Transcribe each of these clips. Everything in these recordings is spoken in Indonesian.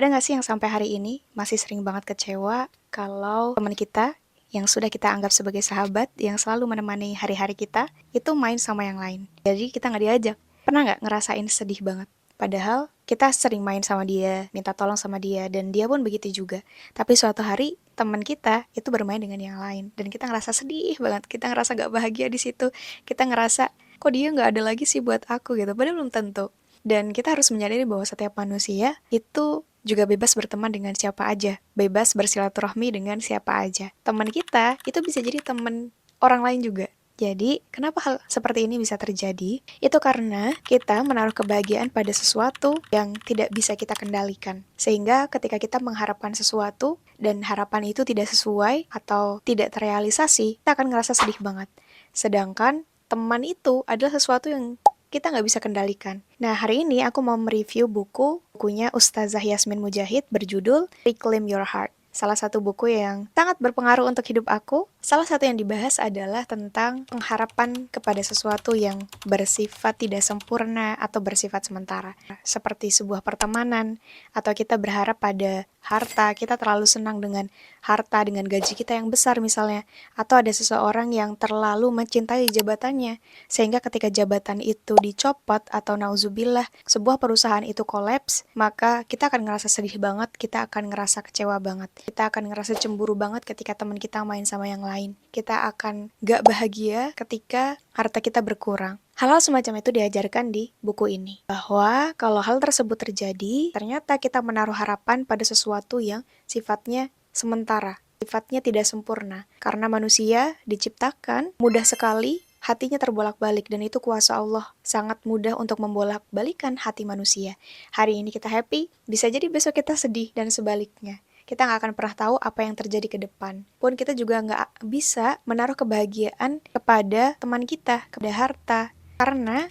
Ada nggak sih yang sampai hari ini masih sering banget kecewa kalau teman kita yang sudah kita anggap sebagai sahabat, yang selalu menemani hari-hari kita, itu main sama yang lain. Jadi kita nggak diajak. Pernah nggak ngerasain sedih banget? Padahal kita sering main sama dia, minta tolong sama dia, dan dia pun begitu juga. Tapi suatu hari teman kita itu bermain dengan yang lain, dan kita ngerasa sedih banget. Kita ngerasa nggak bahagia di situ. Kita ngerasa kok dia nggak ada lagi sih buat aku gitu. Padahal belum tentu. Dan kita harus menyadari bahwa setiap manusia itu juga bebas berteman dengan siapa aja, bebas bersilaturahmi dengan siapa aja. Teman kita itu bisa jadi teman orang lain juga. Jadi, kenapa hal seperti ini bisa terjadi? Itu karena kita menaruh kebahagiaan pada sesuatu yang tidak bisa kita kendalikan. Sehingga ketika kita mengharapkan sesuatu dan harapan itu tidak sesuai atau tidak terrealisasi, kita akan ngerasa sedih banget. Sedangkan teman itu adalah sesuatu yang kita nggak bisa kendalikan. Nah, hari ini aku mau mereview bukunya Ustazah Yasmin Mujahid berjudul Reclaim Your Heart. Salah satu buku yang sangat berpengaruh untuk hidup aku. Salah satu yang dibahas adalah tentang pengharapan kepada sesuatu yang bersifat tidak sempurna atau bersifat sementara. Seperti sebuah pertemanan, atau kita berharap pada harta, kita terlalu senang dengan harta, dengan gaji kita yang besar misalnya. Atau ada seseorang yang terlalu mencintai jabatannya, sehingga ketika jabatan itu dicopot atau nauzubillah, sebuah perusahaan itu kolaps, maka kita akan ngerasa sedih banget, kita akan ngerasa kecewa banget. Kita akan ngerasa cemburu banget ketika teman kita main sama yang lain. Kita akan gak bahagia ketika harta kita berkurang. Hal-hal semacam itu diajarkan di buku ini. Bahwa kalau hal tersebut terjadi, ternyata kita menaruh harapan pada sesuatu yang sifatnya sementara, sifatnya tidak sempurna. Karena manusia diciptakan mudah sekali hatinya terbolak-balik, dan itu kuasa Allah. Sangat mudah untuk membolak-balikan hati manusia. Hari ini kita happy, bisa jadi besok kita sedih, dan sebaliknya. Kita nggak akan pernah tahu apa yang terjadi ke depan. Pun kita juga nggak bisa menaruh kebahagiaan kepada teman kita, kepada harta. Karena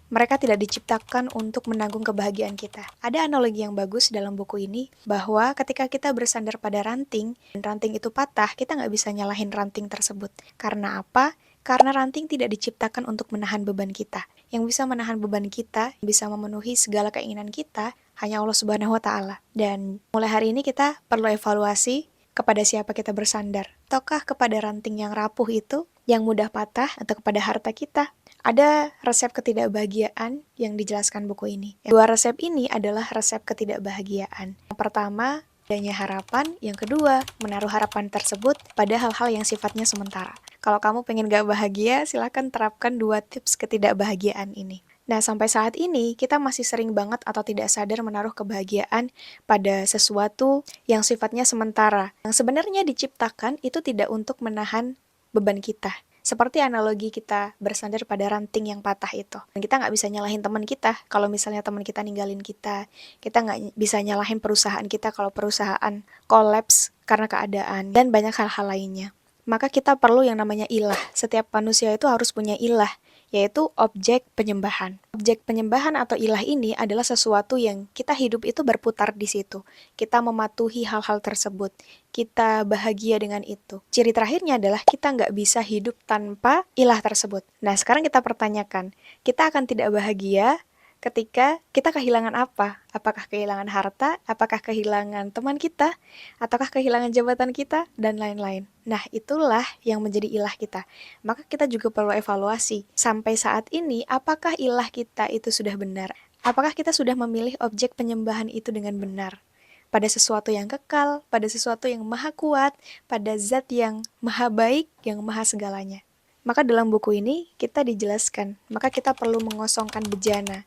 mereka tidak diciptakan untuk menanggung kebahagiaan kita. Ada analogi yang bagus dalam buku ini, bahwa ketika kita bersandar pada ranting, dan ranting itu patah, kita nggak bisa nyalahin ranting tersebut. Karena apa? Karena ranting tidak diciptakan untuk menahan beban kita. Yang bisa menahan beban kita, yang bisa memenuhi segala keinginan kita, hanya Allah Subhanahu wa Ta'ala. Dan mulai hari ini kita perlu evaluasi kepada siapa kita bersandar. Ataukah kepada ranting yang rapuh itu, yang mudah patah, atau kepada harta kita? Ada resep ketidakbahagiaan yang dijelaskan buku ini. Dua resep ini adalah resep ketidakbahagiaan. Yang pertama, adanya harapan. Yang kedua, menaruh harapan tersebut pada hal-hal yang sifatnya sementara. Kalau kamu pengen gak bahagia, silakan terapkan dua tips ketidakbahagiaan ini. Nah, sampai saat ini kita masih sering banget atau tidak sadar menaruh kebahagiaan pada sesuatu yang sifatnya sementara. Yang sebenarnya diciptakan itu tidak untuk menahan beban kita. Seperti analogi kita bersandar pada ranting yang patah itu. Dan kita nggak bisa nyalahin teman kita kalau misalnya teman kita ninggalin kita. Kita nggak bisa nyalahin perusahaan kita kalau perusahaan kolaps karena keadaan. Dan banyak hal-hal lainnya. Maka kita perlu yang namanya ilah. Setiap manusia itu harus punya ilah, yaitu objek penyembahan. Objek penyembahan atau ilah ini adalah sesuatu yang kita hidup itu berputar di situ. Kita mematuhi hal-hal tersebut. Kita bahagia dengan itu. Ciri terakhirnya adalah kita nggak bisa hidup tanpa ilah tersebut. Nah, sekarang kita pertanyakan, kita akan tidak bahagia ketika kita kehilangan apa? Apakah kehilangan harta? Apakah kehilangan teman kita? Ataukah kehilangan jabatan kita? Dan lain-lain. Nah, itulah yang menjadi ilah kita. Maka kita juga perlu evaluasi. Sampai saat ini, apakah ilah kita itu sudah benar? Apakah kita sudah memilih objek penyembahan itu dengan benar? Pada sesuatu yang kekal, pada sesuatu yang maha kuat, pada zat yang maha baik, yang maha segalanya. Maka dalam buku ini kita dijelaskan, maka kita perlu mengosongkan bejana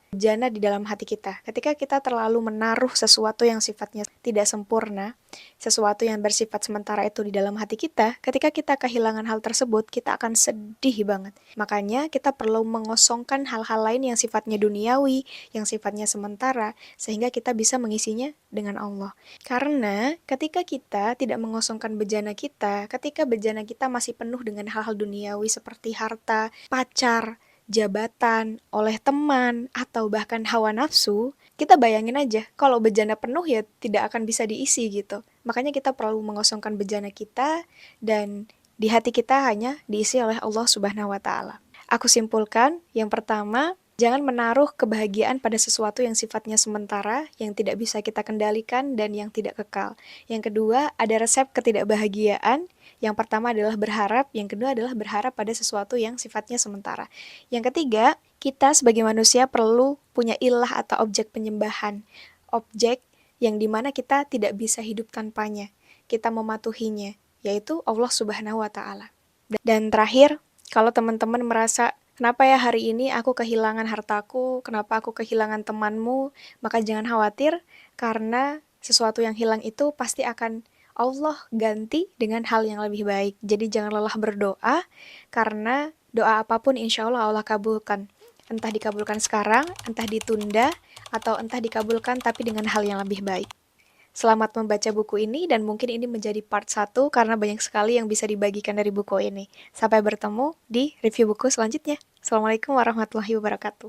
di dalam hati kita. Ketika kita terlalu menaruh sesuatu yang sifatnya tidak sempurna, sesuatu yang bersifat sementara itu di dalam hati kita, ketika kita kehilangan hal tersebut, kita akan sedih banget. Makanya kita perlu mengosongkan hal-hal lain yang sifatnya duniawi, yang sifatnya sementara, sehingga kita bisa mengisinya dengan Allah. Karena ketika kita tidak mengosongkan bejana kita, ketika bejana kita masih penuh dengan hal-hal duniawi seperti harta, pacar, jabatan, oleh teman, atau bahkan hawa nafsu, kita bayangin aja, kalau bejana penuh ya tidak akan bisa diisi gitu. Makanya kita perlu mengosongkan bejana kita, dan di hati kita hanya diisi oleh Allah Subhanahu wa Ta'ala. Aku simpulkan, yang pertama, Jangan menaruh kebahagiaan pada sesuatu yang sifatnya sementara, yang tidak bisa kita kendalikan, dan yang tidak kekal. Yang kedua, ada resep ketidakbahagiaan. Yang pertama adalah berharap, yang kedua adalah berharap pada sesuatu yang sifatnya sementara. Yang ketiga, kita sebagai manusia perlu punya ilah atau objek penyembahan. Objek yang dimana kita tidak bisa hidup tanpanya. Kita mematuhinya, yaitu Allah Subhanahu wa Ta'ala. Dan terakhir, kalau teman-teman merasa, kenapa ya hari ini aku kehilangan hartaku, kenapa aku kehilangan temanmu, maka jangan khawatir, karena sesuatu yang hilang itu pasti akan Allah ganti dengan hal yang lebih baik. Jadi jangan lelah berdoa, karena doa apapun insya Allah Allah kabulkan. Entah dikabulkan sekarang, entah ditunda, atau entah dikabulkan tapi dengan hal yang lebih baik. Selamat membaca buku ini dan mungkin ini menjadi part 1 karena banyak sekali yang bisa dibagikan dari buku ini. Sampai bertemu di review buku selanjutnya. Assalamualaikum warahmatullahi wabarakatuh.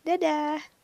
Dadah!